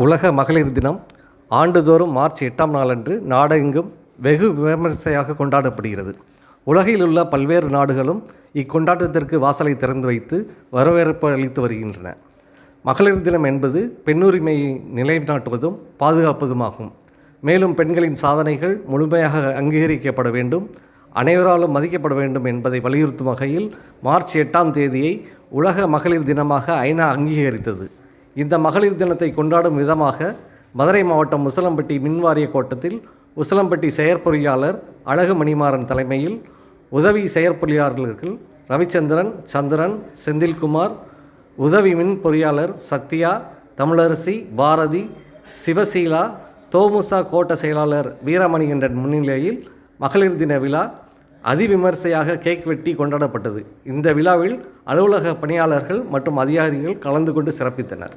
உலக மகளிர் தினம் ஆண்டுதோறும் மார்ச் 8ஆம் நாளன்று நாடெங்கும் வெகு விமரிசையாக கொண்டாடப்படுகிறது. உலகில் உள்ள பல்வேறு நாடுகளும் இக்கொண்டாட்டத்திற்கு வாசலை திறந்து வைத்து வரவேற்பு அளித்து வருகின்றன. மகளிர் தினம் என்பது பெண்ணுரிமையை நிலைநாட்டுவதும் பாதுகாப்பதுமாகும். மேலும் பெண்களின் சாதனைகள் முழுமையாக அங்கீகரிக்கப்பட வேண்டும், அனைவராலும் மதிக்கப்பட வேண்டும் என்பதை வலியுறுத்தும் வகையில் மார்ச் 8ஆம் தேதியை உலக மகளிர் தினமாக ஐநா அங்கீகரித்தது. இந்த மகளிர் தினத்தை கொண்டாடும் விதமாக மதுரை மாவட்டம் உசிலம்பட்டி மின்வாரிய கோட்டத்தில் உசிலம்பட்டி செயற்பொறியாளர் அழகு மணிமாறன் தலைமையில் உதவி செயற்பொறியாளர்கள் ரவிச்சந்திரன், சந்திரன், செந்தில்குமார், உதவி மின் பொறியாளர் சத்யா, தமிழரசி, பாரதி, சிவசீலா, தோமுசா கோட்ட செயலாளர் வீரமணிகண்டன் முன்னிலையில் மகளிர் தின விழா அதிவிமரிசையாக கேக் வெட்டி கொண்டாடப்பட்டது. இந்த விழாவில் அலுவலக பணியாளர்கள் மற்றும் அதிகாரிகள் கலந்து கொண்டு சிறப்பித்தனர்.